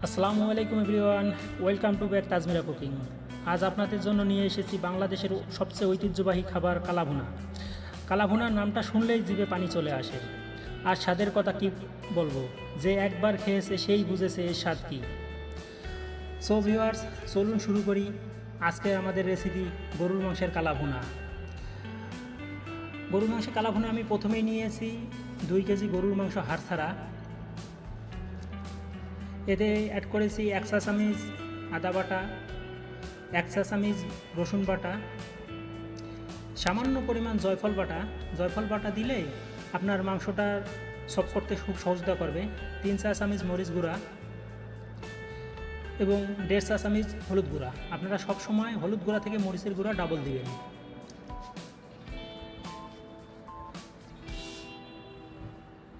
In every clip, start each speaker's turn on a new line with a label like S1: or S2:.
S1: আসসালামু আলাইকুম everyone, welcome to back Tajmira cooking. আজ আপনাদের জন্য নিয়ে এসেছি বাংলাদেশের সবচেয়ে ঐতিহ্যবাহী খাবার কালাভুনা। কালাভুনার নামটা শুনলেই জিভে পানি চলে আসে। আর স্বাদের কথা কি বলবো, যে একবার খেয়েছে সেই বুঝেছে এর স্বাদ কী। সো ভিউয়ার্স, চলুন শুরু করি আজকে আমাদের রেসিপি গরুর মাংসের কালাভুনা। গরুর মাংসের কালাভুনা আমি প্রথমেই নিয়েছি 2 কেজি গরুর মাংস হাড় ছাড়া। এতে অ্যাড করেছি 1 চা চামচ আদা বাটা, 1 চা চামচ রসুন বাটা, সামান্য পরিমাণ জয়ফল বাটা দিলে আপনার মাংসটা সফট করতে খুব সহজতা করবে। 3 চা চামচ মরিচ গুঁড়া এবং 1.5 চা চামচ হলুদ গুঁড়া। আপনারা সব সময় হলুদ গুঁড়া থেকে মরিচের গুঁড়া ডাবল দিবেন।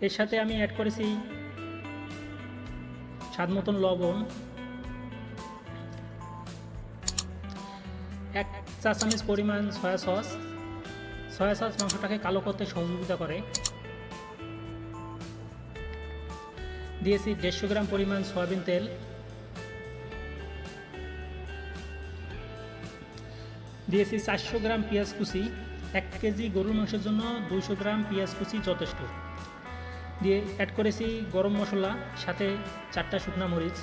S1: এর সাথে আমি অ্যাড করেছি স্বাদ মতন লবণ, 1 চা চামচ পরিমাণ সয়া সস মাংসটাকে কালো করতে সহযোগিতা করে। দিয়েছি 150 গ্রাম পরিমাণ সয়াবিন তেল, দিয়েছি 400 গ্রাম পেঁয়াজ কুচি। 1 কেজি গরুর মাংসের জন্য 200 গ্রাম পেঁয়াজ কুচি যথেষ্ট। দিয়ে অ্যাড করেছি গরম মশলা, সাথে 4টা শুকনা মরিচ।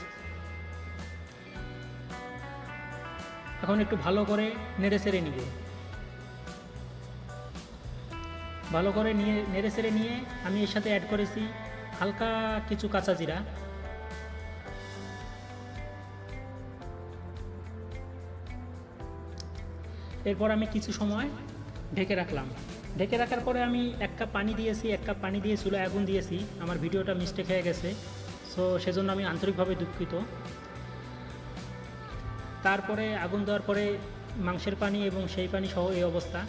S1: এখন একটু ভালো করে নেড়ে চেড়ে নিব। ভালো করে নেড়ে চেড়ে নিয়ে আমি এর সাথে অ্যাড করেছি হালকা কিছু কাঁচা জিরা। এরপর আমি কিছু সময় ঢেকে রাখলাম। ঢেকে রাখার পরে আমি 1 কাপ পানি দিয়েছি। 1 কাপ পানি দিয়ে চুলায় আগুন দিয়েছি। আমার ভিডিওটা মিস্টেক হয়ে গেছে, সো সেজন্য আমি আন্তরিকভাবে দুঃখিত। তারপরে আগুন দেওয়ার পরে মাংসের পানি এবং সেই পানি সহ এই অবস্থা।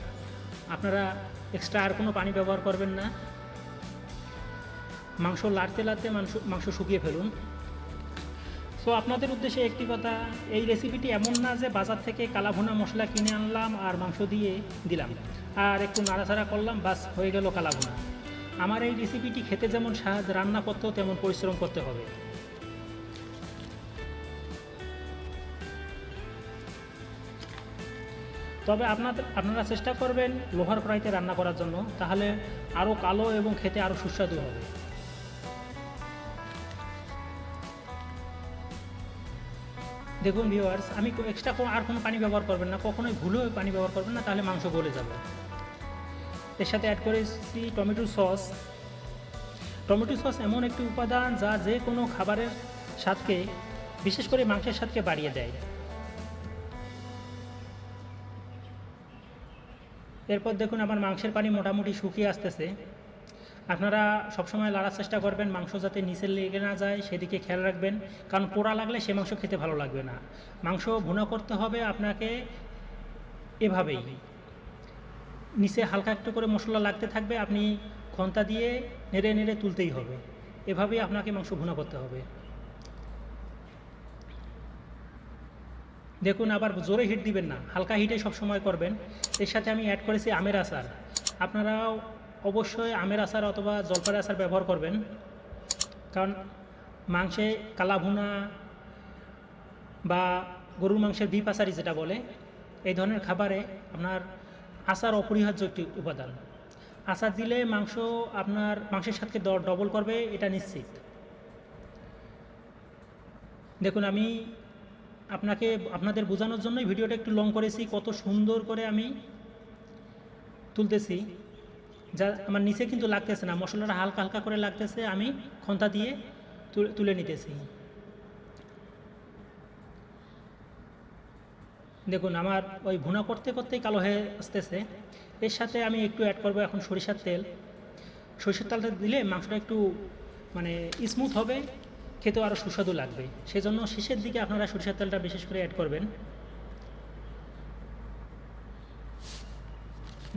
S1: আপনারা এক্সট্রা আর কোনো পানি ব্যবহার করবেন না। মাংস লাড়তে লাড়তে মাংস শুকিয়ে ফেলুন। সো আপনাদের উদ্দেশ্যে একটি কথা, এই রেসিপিটি এমন না যে বাজার থেকে কালাভুনা মশলা কিনে আনলাম আর মাংস দিয়ে দিলাম আর একটু নাড়াচাড়া করলাম, বাস হয়ে গেল কালাভুনা। আমার এই রেসিপিটি খেতে যেমন স্বাদ, রান্না করতেও তেমন পরিশ্রম করতে হবে। তবে আপনারা চেষ্টা করবেন লোহার কড়াইতে রান্না করার জন্য, তাহলে আরও কালো এবং খেতে আরও সুস্বাদু হবে। দেখুন ভিউয়ার্স, আমি এক্সট্রা আর কোনো পানি ব্যবহার করবেন না, কখনোই ভুলেও পানি ব্যবহার করবেন না, তাহলে মাংস গলে যাবে। এর সাথে অ্যাড করেছি টমেটো সস। টমেটো সস এমন একটি উপাদান যা যে কোনো খাবারের স্বাদকে, বিশেষ করে মাংসের স্বাদকে বাড়িয়ে দেয়। এরপর দেখুন আমার মাংসের পানি মোটামুটি শুকিয়ে আসতেছে। আপনারা সবসময় লাড়ার চেষ্টা করবেন মাংস যাতে নিচে লেগে না যায়, সেদিকে খেয়াল রাখবেন, কারণ পোড়া লাগলে সে মাংস খেতে ভালো লাগবে না। মাংস ভুনা করতে হবে আপনাকে এভাবেই, নিচে হালকা একটু করে মশলা লাগতে থাকবে, আপনি খন্তা দিয়ে নেড়ে নেড়ে তুলতেই হবে। এভাবেই আপনাকে মাংস ভুনা করতে হবে। দেখুন, আবার জোরে হিট দিবেন না, হালকা হিটে সবসময় করবেন। এর সাথে আমি অ্যাড করেছি আমের আচার। আপনারাও অবশ্যই আমের আচার অথবা জলপাইয়ের আচার ব্যবহার করবেন, কারণ মাংসে কালাভুনা বা গরুর মাংসের বিপ আচারি যেটা বলে, এই ধরনের খাবারে আপনার আচার অপরিহার্য একটি উপাদান। আচার দিলে মাংস আপনার মাংসের স্বাদকে ডবল করবে, এটা নিশ্চিত। দেখুন, আমি আপনাদের বোঝানোর জন্যই ভিডিওটা একটু লং করেছি, কত সুন্দর করে আমি তুলতেছি, যা আমার নিচে কিন্তু লাগতেছে না, মশলাটা হালকা হালকা করে লাগতেছে, আমি খন্তা দিয়ে তুলে নিতেছি। দেখুন, আমার ওই ভুনা করতে করতেই কালো হয়ে আসতেছে। এর সাথে আমি একটু অ্যাড করবো এখন সরিষার তেল। সরিষার তেলটা দিলে মাংসটা একটু মানে স্মুথ হবে, খেতেও আরও সুস্বাদু লাগবে। সেজন্য শেষের দিকে আপনারা সরিষার তেলটা বিশেষ করে অ্যাড করবেন।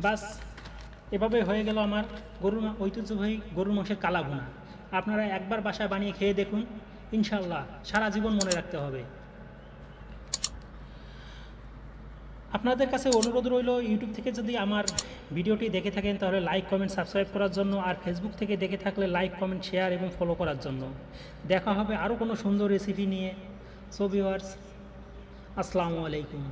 S1: বাস, এভাবে হয়ে গেল আমার ঐতিহ্যবাহী গরুর মাংসের কালাভুনা। আপনারা একবার বাসায় বানিয়ে খেয়ে দেখুন, ইনশাল্লাহ সারা জীবন মনে রাখতে হবে। আপনাদের কাছে অনুরোধ রইল, ইউটিউব থেকে যদি আমার ভিডিওটি দেখে থাকেন তাহলে লাইক কমেন্ট সাবস্ক্রাইব করার জন্য, আর ফেসবুক থেকে দেখে থাকলে লাইক কমেন্ট শেয়ার এবং ফলো করার জন্য। দেখা হবে আরও কোনো সুন্দর রেসিপি নিয়ে। সো ভিউয়ার্স, আসসালামু আলাইকুম।